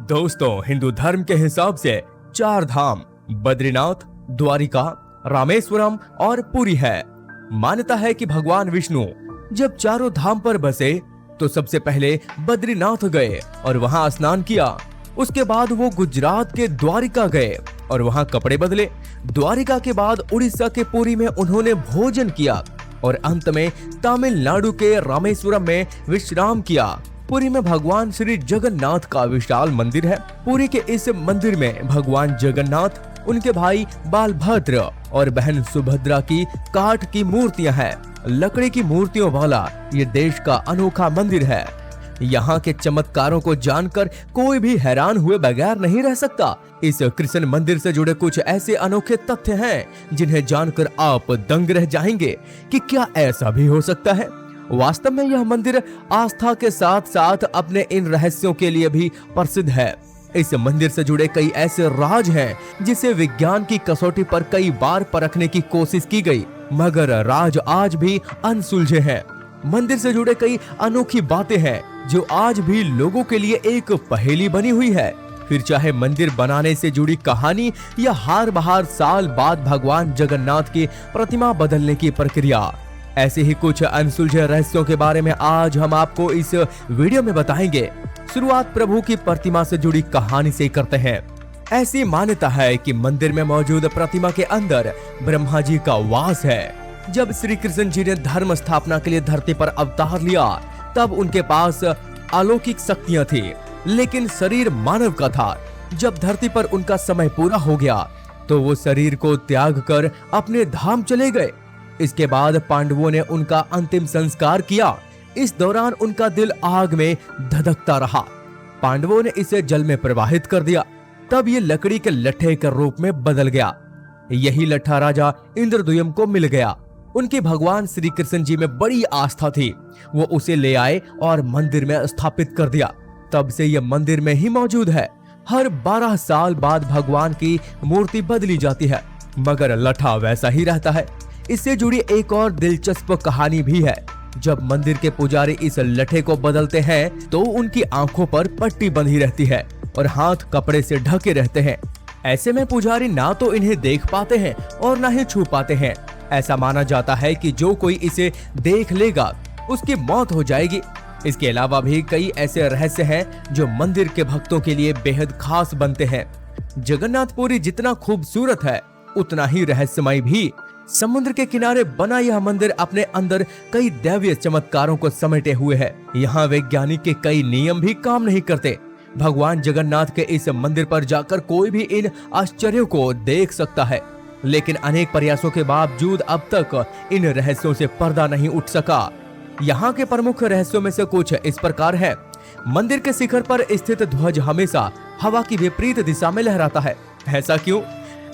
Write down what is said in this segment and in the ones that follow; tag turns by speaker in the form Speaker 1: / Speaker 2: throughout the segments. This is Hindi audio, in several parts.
Speaker 1: दोस्तों, हिंदू धर्म के हिसाब से 4 धाम बद्रीनाथ, द्वारिका, रामेश्वरम और पुरी है। मान्यता है कि भगवान विष्णु जब चारों धाम पर बसे तो सबसे पहले बद्रीनाथ गए और वहां स्नान किया। उसके बाद वो गुजरात के द्वारिका गए और वहां कपड़े बदले। द्वारिका के बाद उड़ीसा के पुरी में उन्होंने भोजन किया और अंत में तमिलनाडु के रामेश्वरम में विश्राम किया। पुरी में भगवान श्री जगन्नाथ का विशाल मंदिर है। पुरी के इस मंदिर में भगवान जगन्नाथ, उनके भाई बालभद्र और बहन सुभद्रा की काठ की मूर्तियां हैं। लकड़ी की मूर्तियों वाला ये देश का अनोखा मंदिर है। यहाँ के चमत्कारों को जानकर कोई भी हैरान हुए बगैर नहीं रह सकता। इस कृष्ण मंदिर से जुड़े कुछ ऐसे अनोखे तथ्य हैं जिन्हें जानकर आप दंग रह जाएंगे कि क्या ऐसा भी हो सकता है। वास्तव में यह मंदिर आस्था के साथ साथ अपने इन रहस्यों के लिए भी प्रसिद्ध है। इस मंदिर से जुड़े कई ऐसे राज हैं जिसे विज्ञान की कसौटी पर कई बार परखने की कोशिश की गई, मगर राज आज भी अनसुलझे हैं। मंदिर से जुड़े कई अनोखी बातें हैं जो आज भी लोगों के लिए एक पहेली बनी हुई है। फिर चाहे मंदिर बनाने से जुड़ी कहानी या हर बार साल बाद भगवान जगन्नाथ की प्रतिमा बदलने की प्रक्रिया, ऐसे ही कुछ अनसुलझे रहस्यों के बारे में आज हम आपको इस वीडियो में बताएंगे। शुरुआत प्रभु की प्रतिमा से जुड़ी कहानी से करते हैं। ऐसी मान्यता है कि मंदिर में मौजूद प्रतिमा के अंदर ब्रह्मा जी का वास है। जब श्री कृष्ण जी ने धर्म स्थापना के लिए धरती पर अवतार लिया तब उनके पास अलौकिक शक्तियां थी, लेकिन शरीर मानव का था। जब धरती पर उनका समय पूरा हो गया तो वो शरीर को त्याग कर अपने धाम चले गए। इसके बाद पांडवों ने उनका अंतिम संस्कार किया। इस दौरान उनका दिल आग में धधकता रहा। पांडवों ने इसे जल में प्रवाहित कर दिया। तब ये लकड़ी के लट्ठे के रूप में बदल गया। यही लट्ठा राजा इंद्रद्युम्न को मिल गया। उनकी भगवान श्री कृष्ण जी में बड़ी आस्था थी। वो उसे ले आए और मंदिर में स्थापित कर दिया। तब से यह मंदिर में ही मौजूद है। हर 12 साल बाद भगवान की मूर्ति बदली जाती है, मगर लट्ठा वैसा ही रहता है। इससे जुड़ी एक और दिलचस्प कहानी भी है। जब मंदिर के पुजारी इस लट्ठे को बदलते हैं तो उनकी आंखों पर पट्टी बंधी रहती है और हाथ कपड़े से ढके रहते हैं। ऐसे में पुजारी ना तो इन्हें देख पाते हैं और ना ही छू पाते हैं। ऐसा माना जाता है कि जो कोई इसे देख लेगा उसकी मौत हो जाएगी। इसके अलावा भी कई ऐसे रहस्य हैं जो मंदिर के भक्तों के लिए बेहद खास बनते हैं। जगन्नाथपुरी जितना खूबसूरत है उतना ही रहस्यमय भी। समुद्र के किनारे बना यह मंदिर अपने अंदर कई दैवीय चमत्कारों को समेटे हुए है। यहाँ वैज्ञानिक के कई नियम भी काम नहीं करते। भगवान जगन्नाथ के इस मंदिर पर जाकर कोई भी इन आश्चर्यों को देख सकता है, लेकिन अनेक प्रयासों के बावजूद अब तक इन रहस्यों से पर्दा नहीं उठ सका। यहाँ के प्रमुख रहस्यों में से कुछ इस प्रकार है। मंदिर के शिखर पर स्थित ध्वज हमेशा हवा की विपरीत दिशा में लहराता है।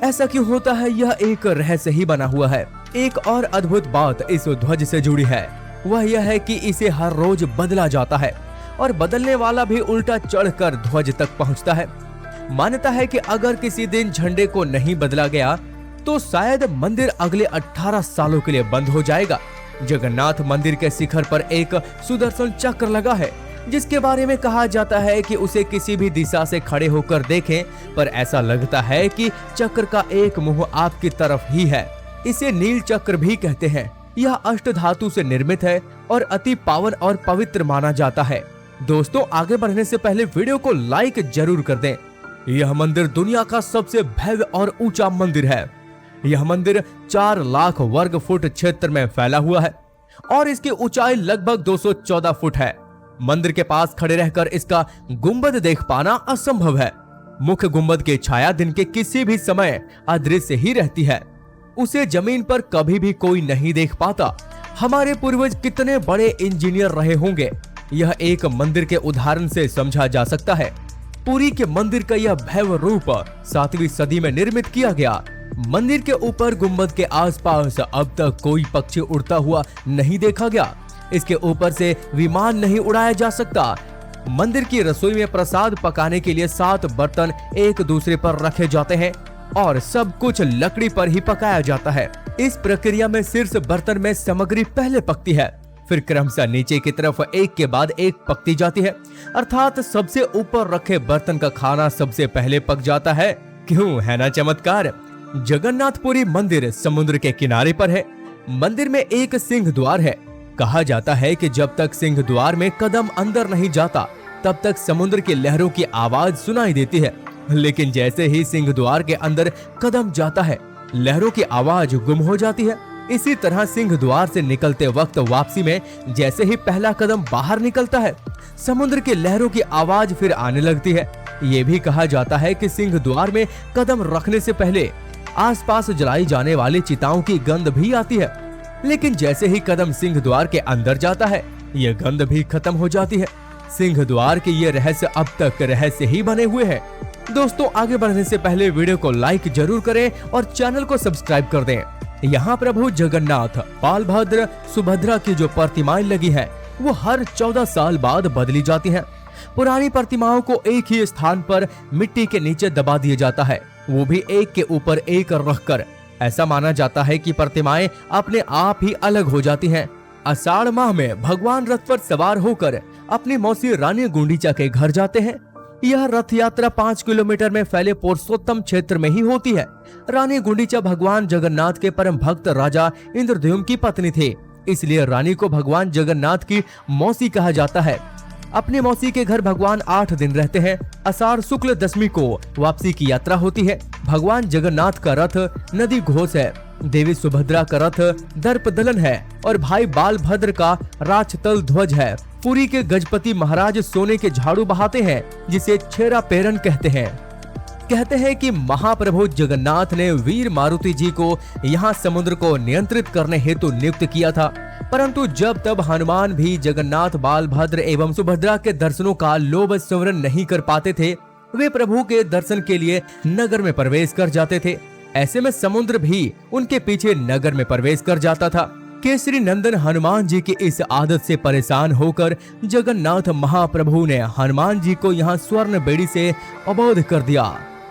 Speaker 1: ऐसा क्यों होता है, यह एक रहस्य ही बना हुआ है। एक और अद्भुत बात इस ध्वज से जुड़ी है, वह यह है कि इसे हर रोज बदला जाता है और बदलने वाला भी उल्टा चढ़कर ध्वज तक पहुंचता है। मान्यता है कि अगर किसी दिन झंडे को नहीं बदला गया तो शायद मंदिर अगले 18 सालों के लिए बंद हो जाएगा। जगन्नाथ मंदिर के शिखर पर एक सुदर्शन चक्र लगा है, जिसके बारे में कहा जाता है कि उसे किसी भी दिशा से खड़े होकर देखें पर ऐसा लगता है कि चक्र का एक मुंह आपकी तरफ ही है। इसे नील चक्र भी कहते हैं। यह अष्ट धातु से निर्मित है और अति पावन और पवित्र माना जाता है। दोस्तों, आगे बढ़ने से पहले वीडियो को लाइक जरूर कर दें। यह मंदिर दुनिया का सबसे भव्य और ऊंचा मंदिर है। यह मंदिर 4 लाख वर्ग फुट क्षेत्र में फैला हुआ है और इसकी ऊंचाई लगभग 214 फुट है। मंदिर के पास खड़े रहकर इसका गुंबद देख पाना असंभव है। मुख्य गुंबद की छाया दिन के किसी भी समय अदृश्य ही रहती है। उसे जमीन पर कभी भी कोई नहीं देख पाता। हमारे पूर्वज कितने बड़े इंजीनियर रहे होंगे, यह एक मंदिर के उदाहरण से समझा जा सकता है। पुरी के मंदिर का यह भव्य रूप 7वीं सदी में निर्मित किया गया। मंदिर के ऊपर गुंबद के आसपास अब तक कोई पक्षी उड़ता हुआ नहीं देखा गया। इसके ऊपर से विमान नहीं उड़ाया जा सकता। मंदिर की रसोई में प्रसाद पकाने के लिए 7 बर्तन एक दूसरे पर रखे जाते हैं और सब कुछ लकड़ी पर ही पकाया जाता है। इस प्रक्रिया में शीर्ष बर्तन में सामग्री पहले पकती है, फिर क्रमशः नीचे की तरफ एक के बाद एक पकती जाती है, अर्थात सबसे ऊपर रखे बर्तन का खाना सबसे पहले पक जाता है। क्यों, है ना चमत्कार। जगन्नाथपुरी मंदिर समुद्र के किनारे पर है। मंदिर में एक सिंह द्वार है। कहा जाता है कि जब तक सिंह द्वार में कदम अंदर नहीं जाता तब तक समुद्र की लहरों की आवाज सुनाई देती है, लेकिन जैसे ही सिंह द्वार के अंदर कदम जाता है लहरों की आवाज गुम हो जाती है। इसी तरह सिंह द्वार से निकलते वक्त वापसी में जैसे ही पहला कदम बाहर निकलता है समुद्र की लहरों की आवाज फिर आने लगती है। ये भी कहा जाता है कि सिंह द्वार में कदम रखने से पहले आसपास जलाई जाने वाली चिताओं की गंध भी आती है, लेकिन जैसे ही कदम सिंह द्वार के अंदर जाता है ये गंध भी खत्म हो जाती है। सिंह द्वार के ये रहस्य अब तक रहस्य ही बने हुए हैं। दोस्तों, आगे बढ़ने से पहले वीडियो को लाइक जरूर करें और चैनल को सब्सक्राइब कर दें। यहाँ प्रभु जगन्नाथ, बालभद्र, सुभद्रा की जो प्रतिमाएं लगी है वो हर 14 साल बाद बदली जाती हैं। पुरानी प्रतिमाओं को एक ही स्थान पर मिट्टी के नीचे दबा दिया जाता है, वो भी एक के ऊपर एक रखकर। ऐसा माना जाता है कि प्रतिमाएं अपने आप ही अलग हो जाती हैं। आषाढ़ माह में भगवान रथ पर सवार होकर अपनी मौसी रानी गुंडीचा के घर जाते हैं। यह रथ यात्रा 5 किलोमीटर में फैले पुरुषोत्तम क्षेत्र में ही होती है। रानी गुंडीचा भगवान जगन्नाथ के परम भक्त राजा इंद्रद्युम्न की पत्नी थी, इसलिए रानी को भगवान जगन्नाथ की मौसी कहा जाता है। अपनी मौसी के घर भगवान 8 दिन रहते हैं। आषाढ़ शुक्ल दशमी को वापसी की यात्रा होती है। भगवान जगन्नाथ का रथ नदी घोष है, देवी सुभद्रा का रथ दर्प दलन है और भाई बालभद्र का राजतल ध्वज है। पुरी के गजपति महाराज सोने के झाड़ू बहाते हैं, जिसे छेरा पेरन कहते हैं। कहते हैं कि महाप्रभु जगन्नाथ ने वीर मारुति जी को यहाँ समुद्र को नियंत्रित करने हेतु नियुक्त किया था, परंतु जब तब हनुमान भी जगन्नाथ, बालभद्र एवं सुभद्रा के दर्शनों का लोभ स्मरण नहीं कर पाते थे। वे प्रभु के दर्शन के लिए नगर में प्रवेश कर जाते थे। ऐसे में समुद्र भी उनके पीछे नगर में प्रवेश कर जाता था। केसरी नंदन हनुमान जी की इस आदत से परेशान होकर जगन्नाथ महाप्रभु ने हनुमान जी को यहाँ स्वर्ण बेड़ी से अवोध कर दिया।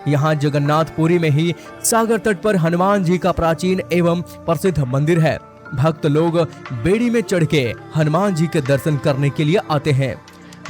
Speaker 1: यहाँ जगन्नाथपुरी में ही सागर तट पर हनुमान जी का प्राचीन एवं प्रसिद्ध मंदिर है। भक्त लोग बेड़ी में चढ़ के हनुमान जी के दर्शन करने के लिए आते हैं।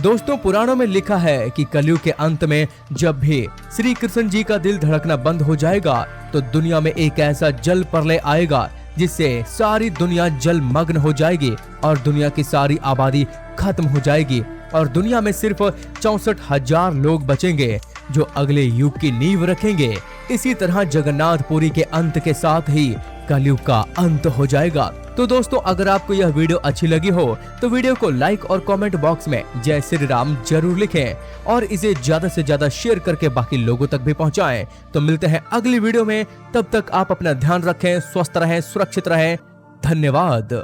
Speaker 1: दोस्तों, पुराणों में लिखा है कि कलयुग के अंत में जब भी श्री कृष्ण जी का दिल धड़कना बंद हो जाएगा तो दुनिया में एक ऐसा जल प्रलय आएगा जिससे सारी दुनिया जल मग्न हो जाएगी और दुनिया की सारी आबादी खत्म हो जाएगी और दुनिया में सिर्फ 64,000 लोग बचेंगे जो अगले युग की नींव रखेंगे। इसी तरह जगन्नाथपुरी के अंत के साथ ही कलयुग का अंत हो जाएगा। तो दोस्तों, अगर आपको यह वीडियो अच्छी लगी हो तो वीडियो को लाइक और कमेंट बॉक्स में जय श्री राम जरूर लिखें और इसे ज्यादा से ज्यादा शेयर करके बाकी लोगों तक भी पहुंचाएं। तो मिलते हैं अगली वीडियो में, तब तक आप अपना ध्यान रखें, स्वस्थ रहें, सुरक्षित रहें। धन्यवाद।